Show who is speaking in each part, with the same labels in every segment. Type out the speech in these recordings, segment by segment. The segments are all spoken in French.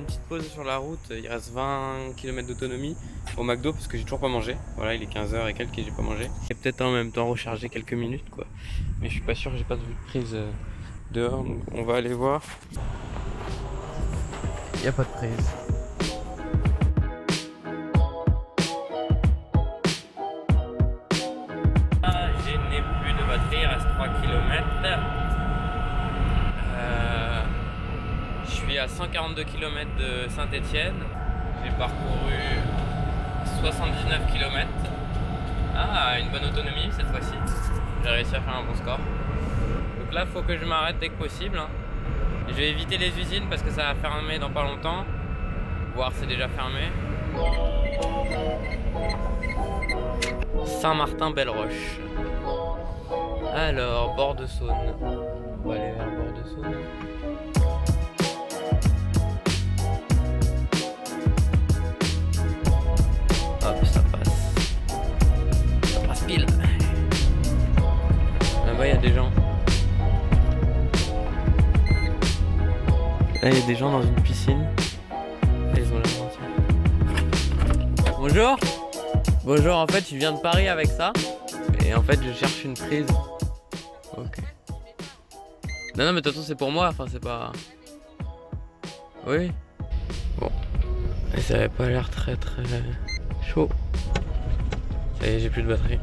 Speaker 1: une petite pause sur la route, il reste 20 km d'autonomie au McDo parce que j'ai toujours pas mangé. Voilà, il est 15h et quelques et j'ai pas mangé. Et peut-être en même temps recharger quelques minutes quoi. Mais je suis pas sûr, j'ai pas de vue de prise dehors, donc on va aller voir. Il y a pas de prise. Je n'ai plus de batterie, il reste 3 km. Je suis à 142 km de Saint-Étienne. J'ai parcouru 79 km. Ah, une bonne autonomie cette fois-ci. J'ai réussi à faire un bon score. Donc là, il faut que je m'arrête dès que possible. Je vais éviter les usines parce que ça va fermer dans pas longtemps. Voire c'est déjà fermé. Saint-Martin-Belle-Roche. Alors, bord de Saône. On va aller vers bord de Saône. Hop, ça passe. Ça passe pile. Là-bas, il y a des gens. Là, il y a des gens dans une piscine. Et ils ont l'air gentils. Bonjour. Bonjour, en fait, je viens de Paris avec ça. Et en fait, je cherche une prise. Ok. Non, mais de toute façon, c'est pour moi. Enfin, c'est pas... Oui. Bon. Et ça avait pas l'air très chaud. Ça y est, j'ai plus de batterie.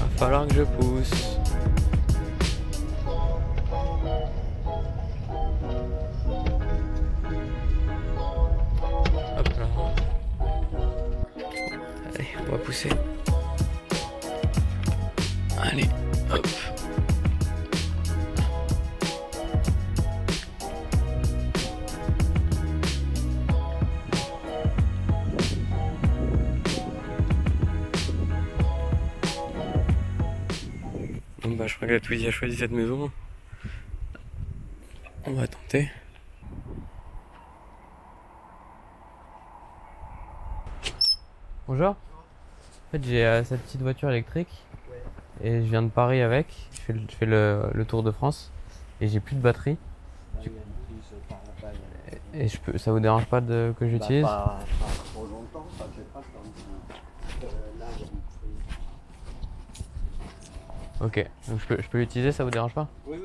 Speaker 1: Va falloir que je pousse. Hop là. Allez, on va pousser. Allez, hop. Bon bah je crois que la Twizy a choisi cette maison. On va tenter. Bonjour. En fait j'ai cette petite voiture électrique. Et je viens de Paris avec, je fais le Tour de France et j'ai plus de batterie. Et ça vous dérange pas que j'utilise?
Speaker 2: Pas trop longtemps, ça fait pas comme là, il y a une prise.
Speaker 1: Ok, donc je peux l'utiliser, ça vous dérange pas?
Speaker 2: Oui.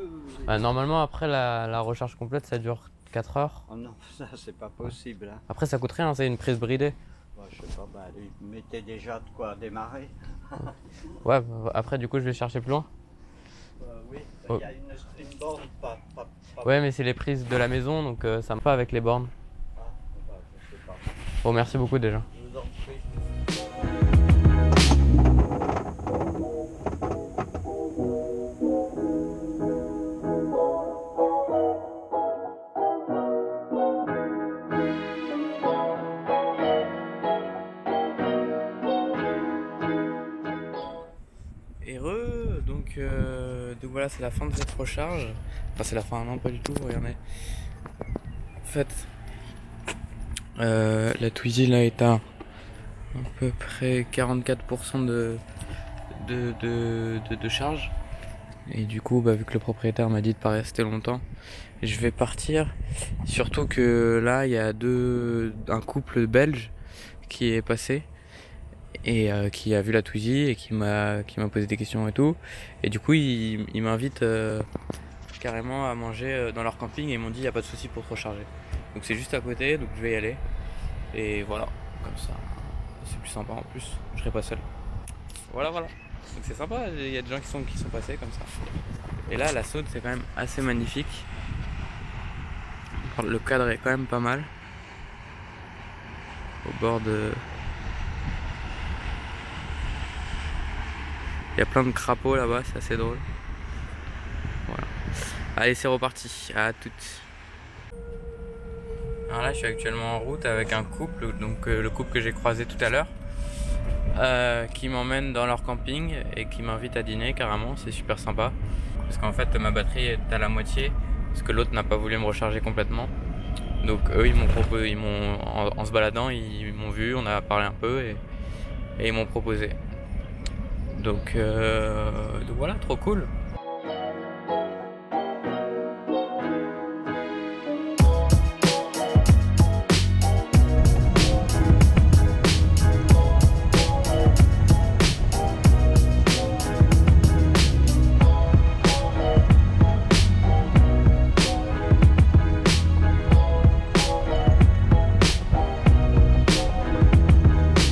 Speaker 1: Bah, normalement après la recharge complète ça dure 4 heures.
Speaker 2: Oh non, ça c'est pas possible. Hein.
Speaker 1: Après ça coûte rien, c'est une prise bridée.
Speaker 2: Bah, je sais pas, bah, mettez déjà de quoi démarrer.
Speaker 1: Ouais, bah, après du coup je vais chercher plus loin.
Speaker 2: Oui,
Speaker 1: Oh.
Speaker 2: il y a une borne pas
Speaker 1: Ouais mais c'est les prises de la maison donc ça me va pas avec les bornes.
Speaker 2: Ah, bah, je sais pas.
Speaker 1: Bon merci beaucoup déjà.
Speaker 2: Je vous en prie.
Speaker 1: Donc voilà, c'est la fin de cette recharge. Enfin c'est la fin, non pas du tout, regardez. En fait, la Twizy là est à peu près 44% de charge. Et du coup, bah, vu que le propriétaire m'a dit de pas rester longtemps, je vais partir. Surtout que là, il y a un couple belge qui est passé. Et qui a vu la Twizy et qui m'a posé des questions et tout. Et du coup, il m'invite carrément à manger dans leur camping et ils m'ont dit il n'y a pas de souci pour te recharger. Donc c'est juste à côté, donc je vais y aller. Et voilà, comme ça, c'est plus sympa en plus, je serai pas seul. Voilà. Donc c'est sympa, il y a des gens qui sont passés comme ça. Et là, la Saône, c'est quand même assez magnifique. Le cadre est quand même pas mal. Au bord de... Il y a plein de crapauds là-bas, c'est assez drôle. Voilà. Allez, c'est reparti. À toutes. Alors là, je suis actuellement en route avec un couple, donc le couple que j'ai croisé tout à l'heure, qui m'emmène dans leur camping et qui m'invite à dîner carrément. C'est super sympa. Parce qu'en fait, ma batterie est à la moitié, parce que l'autre n'a pas voulu me recharger complètement. Donc eux, ils m'ont proposé, en se baladant, ils m'ont vu, on a parlé un peu et ils m'ont proposé. Donc voilà, trop cool.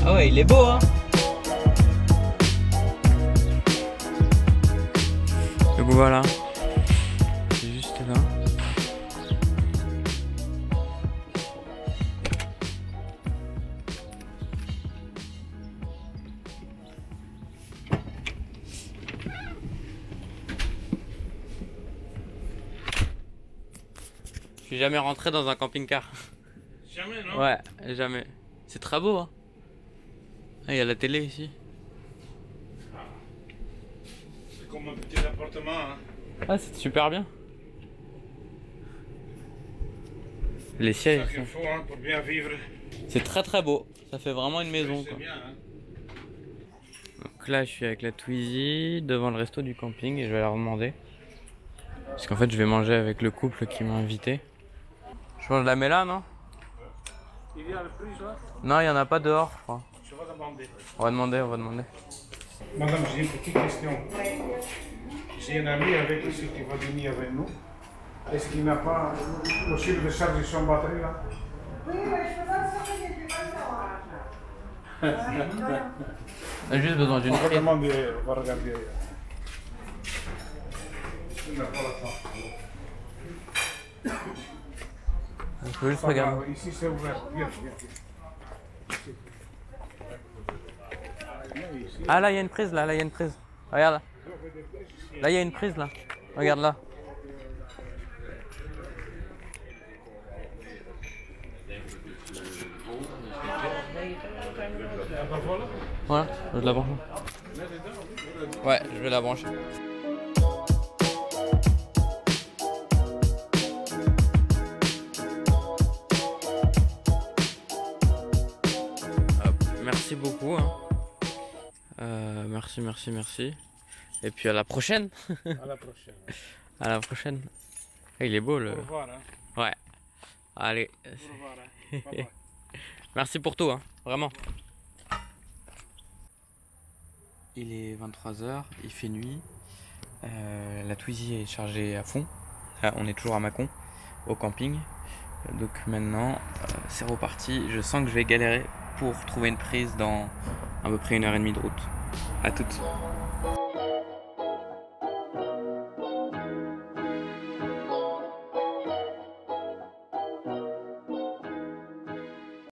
Speaker 1: Ah ouais, il est beau, hein. Donc voilà, c'est juste là. Je suis jamais rentré dans un camping-car.
Speaker 3: Jamais, non?
Speaker 1: Ouais, jamais. C'est très beau, hein. Ah, il y a la télé ici.
Speaker 3: C'est comme un petit appartement, hein.
Speaker 1: Ah, c'est super bien. Les
Speaker 3: C'est
Speaker 1: sièges,
Speaker 3: ça qu'il faut, hein, pour bien vivre.
Speaker 1: c'est très très beau. Ça fait vraiment une maison,
Speaker 3: C'est
Speaker 1: quoi.
Speaker 3: bien, hein.
Speaker 1: Donc là, je suis avec la Twizy devant le resto du camping et je vais leur demander. Parce qu'en fait, je vais manger avec le couple qui m'a invité. Je mange la mets là, non?
Speaker 3: Il y a le prix, là?
Speaker 1: Non, il n'y en a pas dehors, je crois.
Speaker 3: Je vais demander.
Speaker 1: On va demander, on va demander.
Speaker 3: Madame, j'ai une petite question. J'ai un ami avec ici qui va venir avec nous. Est-ce qu'il n'a pas possible de charger son batterie là?
Speaker 4: Oui, mais je peux pas sortir, j'ai pas le temps.
Speaker 1: On a juste besoin d'une
Speaker 3: On va
Speaker 1: prise.
Speaker 3: demander, on va regarder. Il n'a pas le temps.
Speaker 1: Je peux juste
Speaker 3: Pas
Speaker 1: regarder.
Speaker 3: grave, ici c'est ouvert. Viens, viens. Ici.
Speaker 1: Ah, là, il y a une prise, là, il y a une prise. Regarde là. Là, il y a une prise, là. Regarde là. Voilà, je vais la brancher. Ouais, je vais la brancher. Hop, merci beaucoup. Hein. Merci. Et puis à la prochaine.
Speaker 3: À la prochaine.
Speaker 1: À la prochaine. Ah, il est beau le.
Speaker 3: Au revoir. Hein.
Speaker 1: Ouais. Allez.
Speaker 3: Au revoir. Hein. Bye bye.
Speaker 1: Merci pour tout, hein. Vraiment. Il est 23h, il fait nuit. La Twizy est chargée à fond. On est toujours à Mâcon, au camping. Donc maintenant, c'est reparti. Je sens que je vais galérer pour trouver une prise dans à peu près 1h30 de route. À toutes.